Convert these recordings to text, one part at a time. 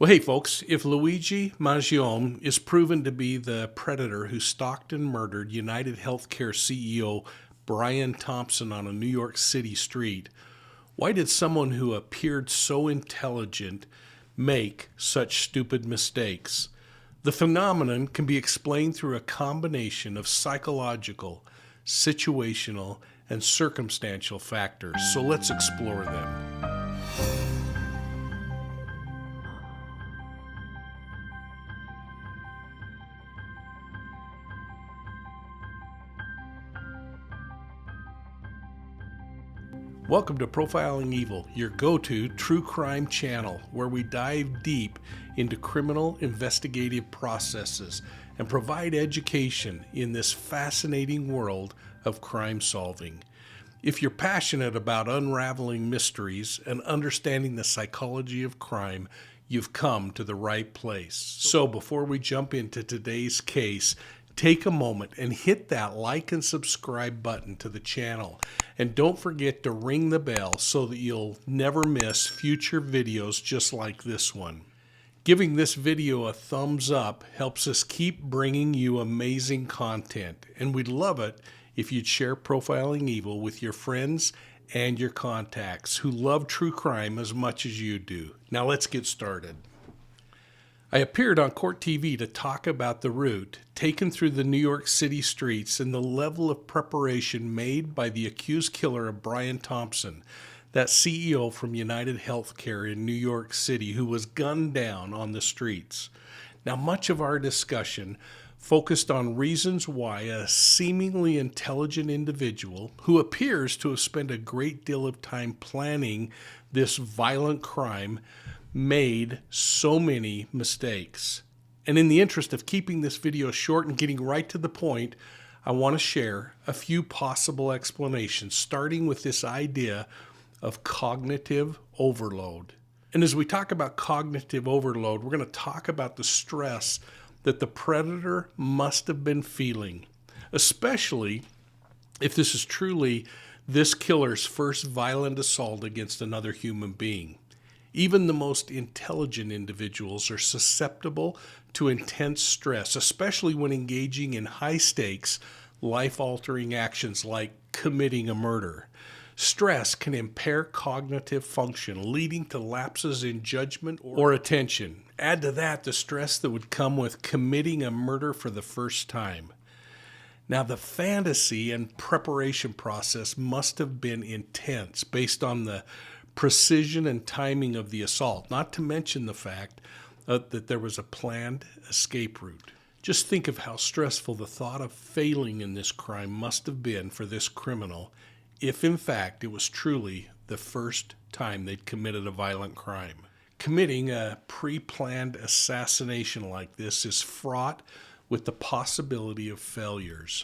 Well, hey, folks, if Luigi Mangione is proven to be the predator who stalked and murdered United Healthcare CEO Brian Thompson on a New York City street, why did someone who appeared so intelligent make such stupid mistakes? The phenomenon can be explained through a combination of psychological, situational, and circumstantial factors, so let's explore them. Welcome to Profiling Evil, your go-to true crime channel, where we dive deep into criminal investigative processes and provide education in this fascinating world of crime solving. If you're passionate about unraveling mysteries and understanding the psychology of crime, you've come to the right place. So before we jump into today's case, take a moment and hit that like and subscribe button to the channel. And don't forget to ring the bell so that you'll never miss future videos just like this one. Giving this video a thumbs up helps us keep bringing you amazing content. And we'd love it if you'd share Profiling Evil with your friends and your contacts who love true crime as much as you do. Now let's get started. I appeared on Court TV to talk about the route taken through the New York City streets and the level of preparation made by the accused killer of Brian Thompson, that CEO from United Healthcare in New York City who was gunned down on the streets. Now, much of our discussion focused on reasons why a seemingly intelligent individual who appears to have spent a great deal of time planning this violent crime made so many mistakes. And in the interest of keeping this video short and getting right to the point, I want to share a few possible explanations, starting with this idea of cognitive overload. And as we talk about cognitive overload, we're going to talk about the stress that the predator must have been feeling, especially if this is truly this killer's first violent assault against another human being. Even the most intelligent individuals are susceptible to intense stress, especially when engaging in high-stakes, life-altering actions like committing a murder. Stress can impair cognitive function, leading to lapses in judgment or attention. Add to that the stress that would come with committing a murder for the first time. Now, the fantasy and preparation process must have been intense based on the precision and timing of the assault, not to mention the fact that there was a planned escape route. Just think of how stressful the thought of failing in this crime must have been for this criminal, if in fact it was truly the first time they'd committed a violent crime. Committing a pre-planned assassination like this is fraught with the possibility of failures.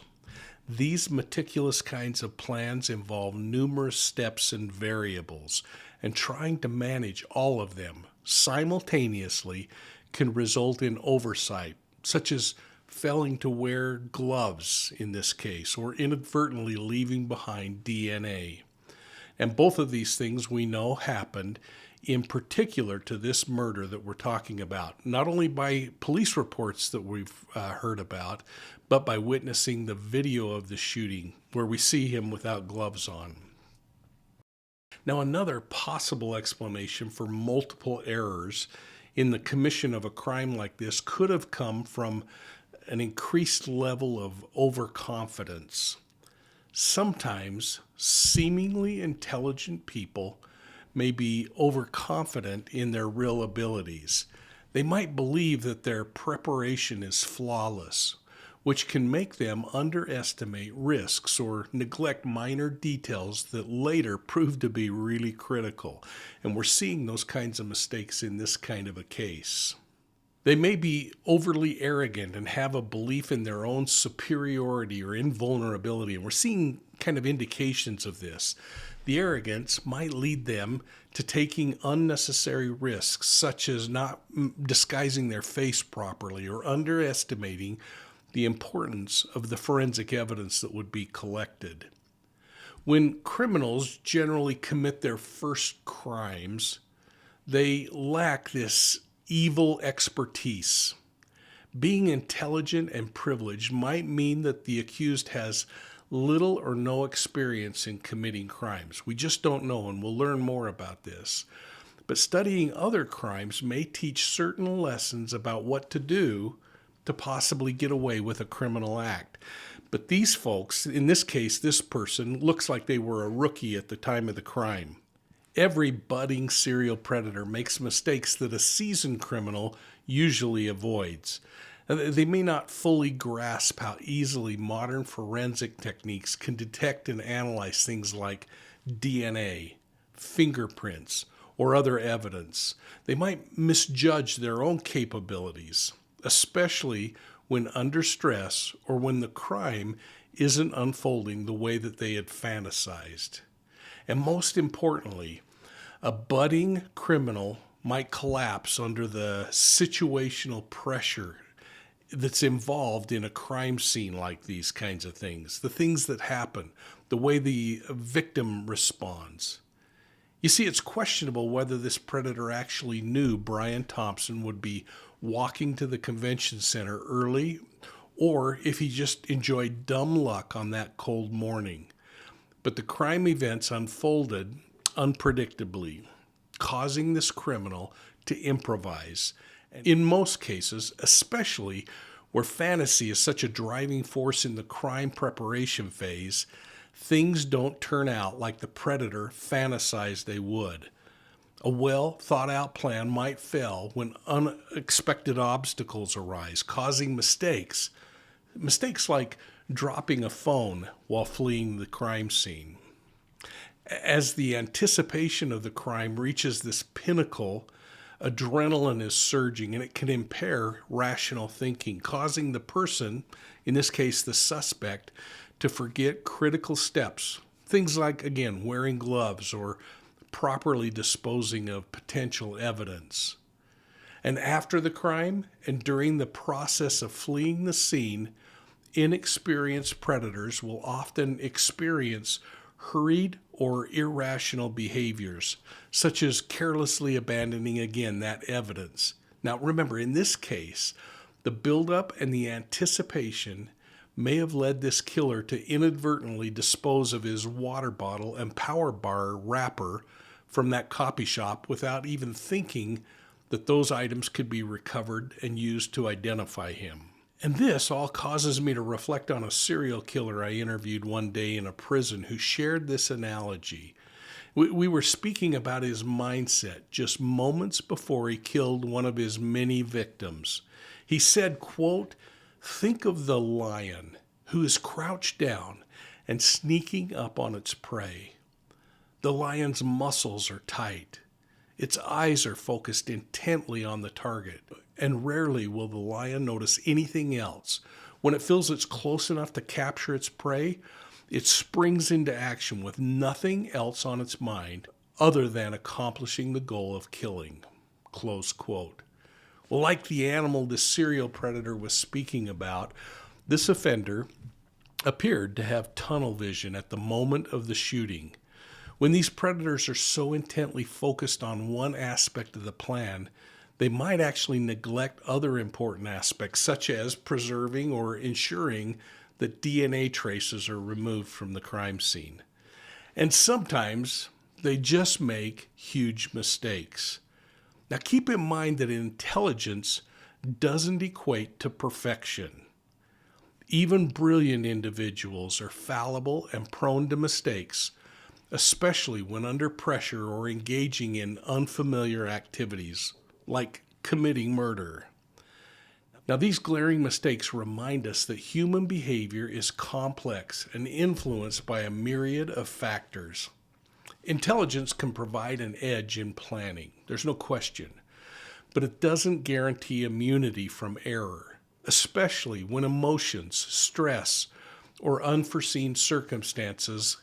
These meticulous kinds of plans involve numerous steps and variables, and trying to manage all of them simultaneously can result in oversight, such as failing to wear gloves in this case, or inadvertently leaving behind DNA. And both of these things we know happened in particular to this murder that we're talking about, not only by police reports that we've heard about, but by witnessing the video of the shooting where we see him without gloves on. Now, another possible explanation for multiple errors in the commission of a crime like this could have come from an increased level of overconfidence. Sometimes seemingly intelligent people may be overconfident in their real abilities. They might believe that their preparation is flawless, which can make them underestimate risks or neglect minor details that later prove to be really critical. And we're seeing those kinds of mistakes in this kind of a case. They may be overly arrogant and have a belief in their own superiority or invulnerability, and we're seeing kind of indications of this. The arrogance might lead them to taking unnecessary risks, such as not disguising their face properly or underestimating the importance of the forensic evidence that would be collected. When criminals generally commit their first crimes, they lack this evil expertise. Being intelligent and privileged might mean that the accused has little or no experience in committing crimes. We just don't know, and we'll learn more about this. But studying other crimes may teach certain lessons about what to do to possibly get away with a criminal act. But these folks, in this case, this person, looks like they were a rookie at the time of the crime. Every budding serial predator makes mistakes that a seasoned criminal usually avoids. They may not fully grasp how easily modern forensic techniques can detect and analyze things like DNA, fingerprints, or other evidence. They might misjudge their own capabilities, especially when under stress or when the crime isn't unfolding the way that they had fantasized. And most importantly, a budding criminal might collapse under the situational pressure that's involved in a crime scene like these kinds of things, the things that happen, the way the victim responds. You see, it's questionable whether this predator actually knew Brian Thompson would be walking to the convention center early, or if he just enjoyed dumb luck on that cold morning. But the crime events unfolded unpredictably, causing this criminal to improvise. In most cases, especially where fantasy is such a driving force in the crime preparation phase, things don't turn out like the predator fantasized they would. A well-thought-out plan might fail when unexpected obstacles arise, causing mistakes. Mistakes like dropping a phone while fleeing the crime scene. As the anticipation of the crime reaches this pinnacle, adrenaline is surging and it can impair rational thinking, causing the person, in this case the suspect, to forget critical steps. Things like, again, wearing gloves or properly disposing of potential evidence. And after the crime and during the process of fleeing the scene, inexperienced predators will often experience hurried or irrational behaviors, such as carelessly abandoning, again, that evidence. Now, remember, in this case, the buildup and the anticipation may have led this killer to inadvertently dispose of his water bottle and power bar wrapper from that copy shop without even thinking that those items could be recovered and used to identify him. And this all causes me to reflect on a serial killer I interviewed one day in a prison who shared this analogy. We were speaking about his mindset just moments before he killed one of his many victims. He said, quote, "Think of the lion who is crouched down and sneaking up on its prey. The lion's muscles are tight. Its eyes are focused intently on the target, and rarely will the lion notice anything else. When it feels it's close enough to capture its prey, it springs into action with nothing else on its mind other than accomplishing the goal of killing." Close quote. Well, like the animal this serial predator was speaking about, this offender appeared to have tunnel vision at the moment of the shooting. When these predators are so intently focused on one aspect of the plan, they might actually neglect other important aspects, such as preserving or ensuring that DNA traces are removed from the crime scene. And sometimes they just make huge mistakes. Now keep in mind that intelligence doesn't equate to perfection. Even brilliant individuals are fallible and prone to mistakes, especially when under pressure or engaging in unfamiliar activities, like committing murder. Now, these glaring mistakes remind us that human behavior is complex and influenced by a myriad of factors. Intelligence can provide an edge in planning, there's no question, but it doesn't guarantee immunity from error, especially when emotions, stress, or unforeseen circumstances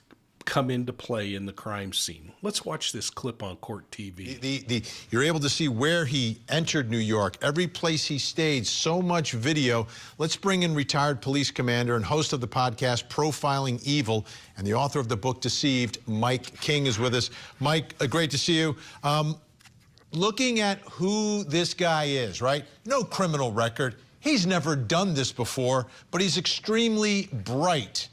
come into play in the crime scene. Let's watch this clip on Court TV. You're able to see where he entered New York, every place he stayed, so much video. Let's bring in retired police commander and host of the podcast Profiling Evil and the author of the book Deceived, Mike King, is with us. Mike, great to see you. Looking at who this guy is, right? No criminal record. He's never done this before, but he's extremely bright.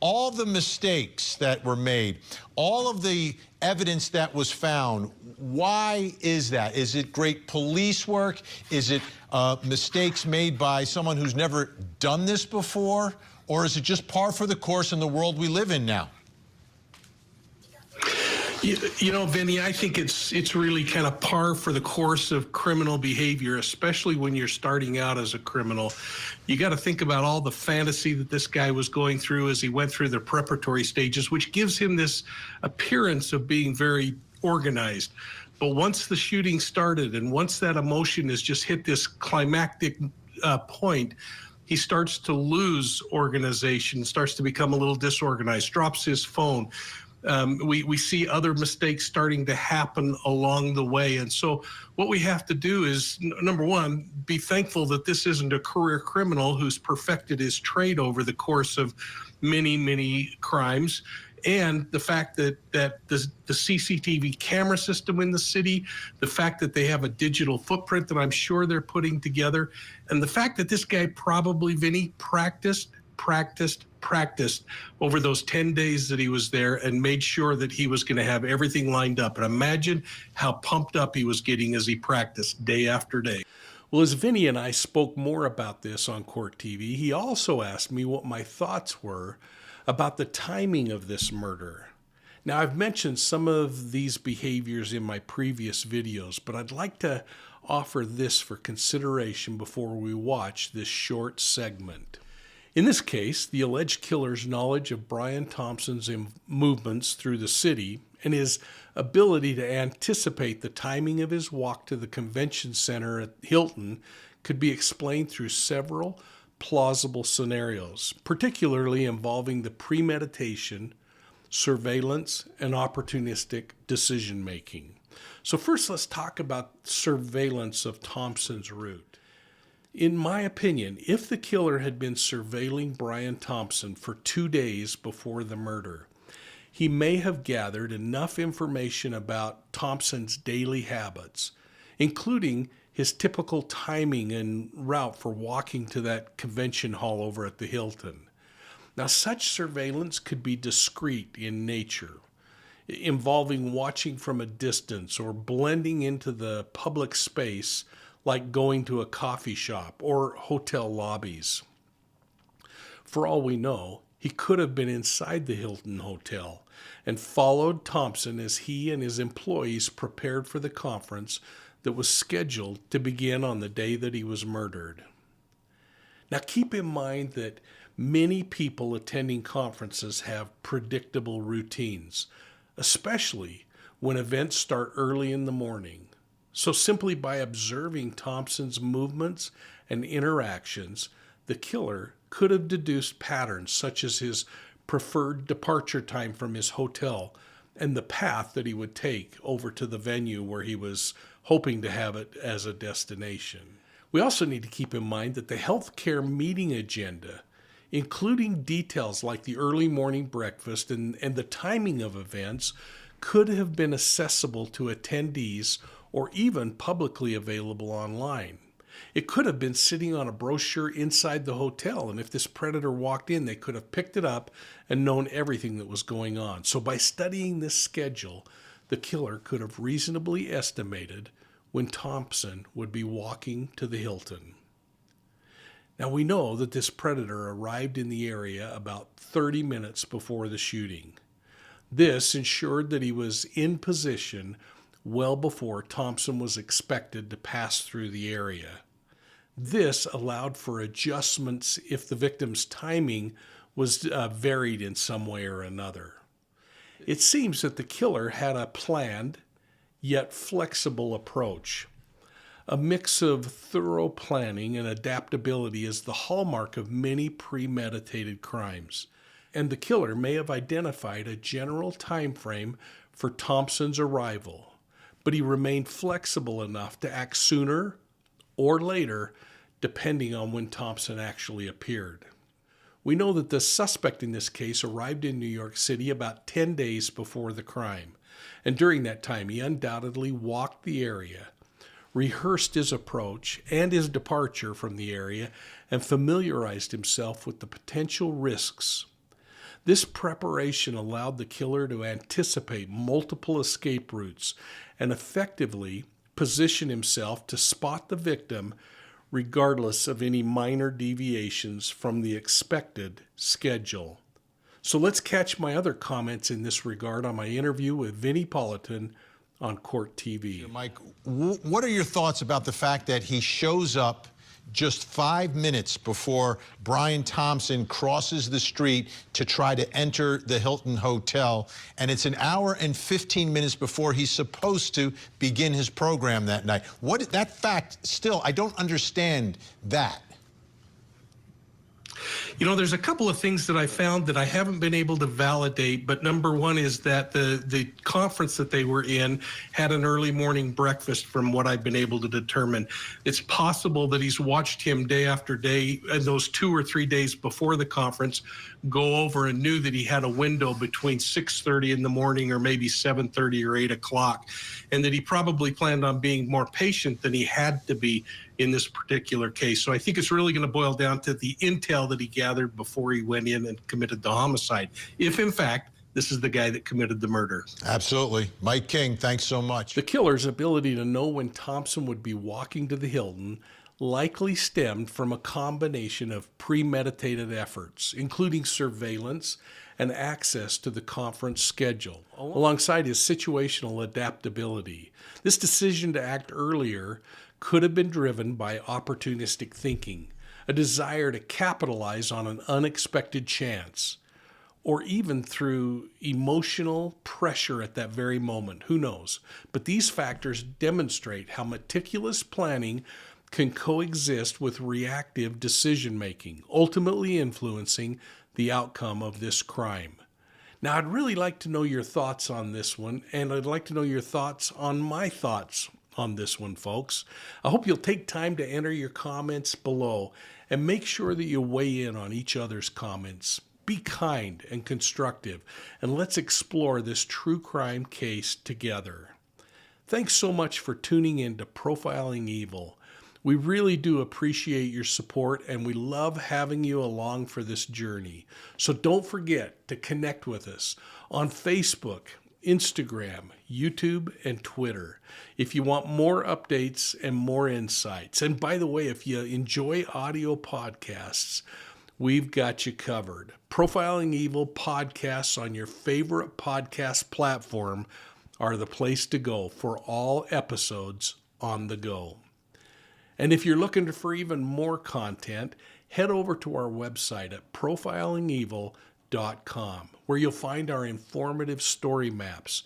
All the mistakes that were made, all of the evidence that was found, why is that? Is it great police work? Is it mistakes made by someone who's never done this before? Or is it just par for the course in the world we live in now? You know, Vinny, I think it's really kind of par for the course of criminal behavior, especially when you're starting out as a criminal. You got to think about all the fantasy that this guy was going through as he went through the preparatory stages, which gives him this appearance of being very organized. But once the shooting started and once that emotion has just hit this climactic point, he starts to lose organization, starts to become a little disorganized, drops his phone. We see other mistakes starting to happen along the way. And so what we have to do is, number one, be thankful that this isn't a career criminal who's perfected his trade over the course of many, many crimes. And the fact that the CCTV camera system in the city, the fact that they have a digital footprint that I'm sure they're putting together, and the fact that this guy probably, Vinny, practiced over those 10 days that he was there and made sure that he was going to have everything lined up. And imagine how pumped up he was getting as he practiced day after day. Well, as Vinny and I spoke more about this on Court TV, he also asked me what my thoughts were about the timing of this murder. Now, I've mentioned some of these behaviors in my previous videos, but I'd like to offer this for consideration before we watch this short segment. In this case, the alleged killer's knowledge of Brian Thompson's movements through the city and his ability to anticipate the timing of his walk to the convention center at Hilton could be explained through several plausible scenarios, particularly involving the premeditation, surveillance, and opportunistic decision-making. So first, let's talk about surveillance of Thompson's route. In my opinion, if the killer had been surveilling Brian Thompson for 2 days before the murder, he may have gathered enough information about Thompson's daily habits, including his typical timing and route for walking to that convention hall over at the Hilton. Now, such surveillance could be discreet in nature, involving watching from a distance or blending into the public space like going to a coffee shop or hotel lobbies. For all we know, he could have been inside the Hilton Hotel and followed Thompson as he and his employees prepared for the conference that was scheduled to begin on the day that he was murdered. Now, keep in mind that many people attending conferences have predictable routines, especially when events start early in the morning. So simply by observing Thompson's movements and interactions, the killer could have deduced patterns such as his preferred departure time from his hotel and the path that he would take over to the venue where he was hoping to have it as a destination. We also need to keep in mind that the healthcare meeting agenda, including details like the early morning breakfast and the timing of events, could have been accessible to attendees or even publicly available online. It could have been sitting on a brochure inside the hotel, and if this predator walked in, they could have picked it up and known everything that was going on. So by studying this schedule, the killer could have reasonably estimated when Thompson would be walking to the Hilton. Now we know that this predator arrived in the area about 30 minutes before the shooting. This ensured that he was in position well before Thompson was expected to pass through the area. This allowed for adjustments if the victim's timing was varied in some way or another. It seems that the killer had a planned yet flexible approach. A mix of thorough planning and adaptability is the hallmark of many premeditated crimes, and the killer may have identified a general time frame for Thompson's arrival, but he remained flexible enough to act sooner or later, depending on when Thompson actually appeared. We know that the suspect in this case arrived in New York City about 10 days before the crime, And during that time, he undoubtedly walked the area, rehearsed his approach and his departure from the area, and familiarized himself with the potential risks. This preparation allowed the killer to anticipate multiple escape routes and effectively position himself to spot the victim regardless of any minor deviations from the expected schedule. So let's catch my other comments in this regard on my interview with Vinnie Politan on Court TV. Mike, what are your thoughts about the fact that he shows up just 5 minutes before Brian Thompson crosses the street to try to enter the Hilton Hotel, and it's an hour and 15 minutes before he's supposed to begin his program that night? That fact, still, I don't understand that. You know, there's a couple of things that I found that I haven't been able to validate, but number one is that the conference that they were in had an early morning breakfast from what I've been able to determine. It's possible that he's watched him day after day, and those 2 or 3 days before the conference, go over and knew that he had a window between 6:30 in the morning or maybe 7:30 or 8 o'clock, and that he probably planned on being more patient than he had to be in this particular case. So I think it's really going to boil down to the intel that he gathered before he went in and committed the homicide, if in fact this is the guy that committed the murder. Absolutely. Mike King, thanks so much. The killer's ability to know when Thompson would be walking to the Hilton likely stemmed from a combination of premeditated efforts, including surveillance and access to the conference schedule, alongside his situational adaptability. This decision to act earlier could have been driven by opportunistic thinking, a desire to capitalize on an unexpected chance, or even through emotional pressure at that very moment. Who knows? But these factors demonstrate how meticulous planning can coexist with reactive decision-making, ultimately influencing the outcome of this crime. Now, I'd really like to know your thoughts on this one, and I'd like to know your thoughts on my thoughts on this one, folks. I hope you'll take time to enter your comments below and make sure that you weigh in on each other's comments. Be kind and constructive, and let's explore this true crime case together. Thanks so much for tuning in to Profiling Evil. We really do appreciate your support, and we love having you along for this journey. So don't forget to connect with us on Facebook, Instagram, YouTube, and Twitter if you want more updates and more insights. And by the way, if you enjoy audio podcasts, we've got you covered. Profiling Evil podcasts on your favorite podcast platform are the place to go for all episodes on the go. And if you're looking for even more content, head over to our website at profilingevil.com, where you'll find our informative story maps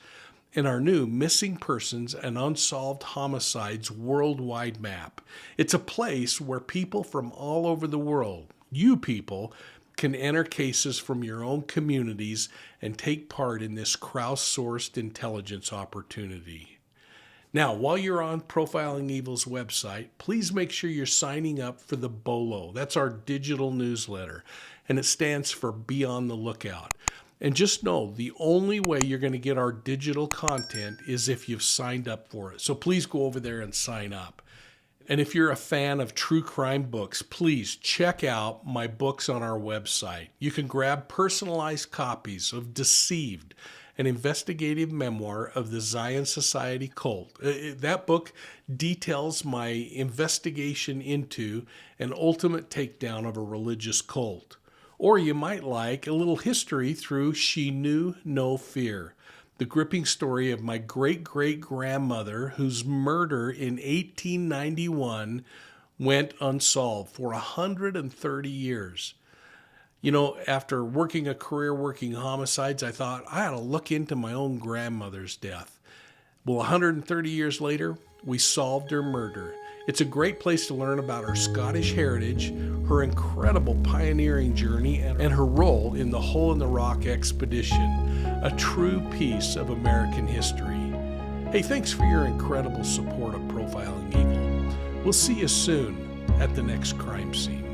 and our new Missing Persons and Unsolved Homicides worldwide map. It's a place where people from all over the world, you people, can enter cases from your own communities and take part in this crowdsourced intelligence opportunity. Now, while you're on Profiling Evil's website, please make sure you're signing up for the BOLO. That's our digital newsletter, and it stands for Be on the Lookout. And just know, the only way you're going to get our digital content is if you've signed up for it. So please go over there and sign up. And if you're a fan of true crime books, please check out my books on our website. You can grab personalized copies of Deceived, an investigative memoir of the Zion Society cult. That book details my investigation into an ultimate takedown of a religious cult. Or you might like a little history through She Knew No Fear, the gripping story of my great-great-grandmother whose murder in 1891 went unsolved for 130 years. You know, after working a career working homicides, I thought I ought to look into my own grandmother's death. Well, 130 years later, we solved her murder. It's a great place to learn about her Scottish heritage, her incredible pioneering journey, and her role in the Hole in the Rock expedition, a true piece of American history. Hey, thanks for your incredible support of Profiling Evil. We'll see you soon at the next crime scene.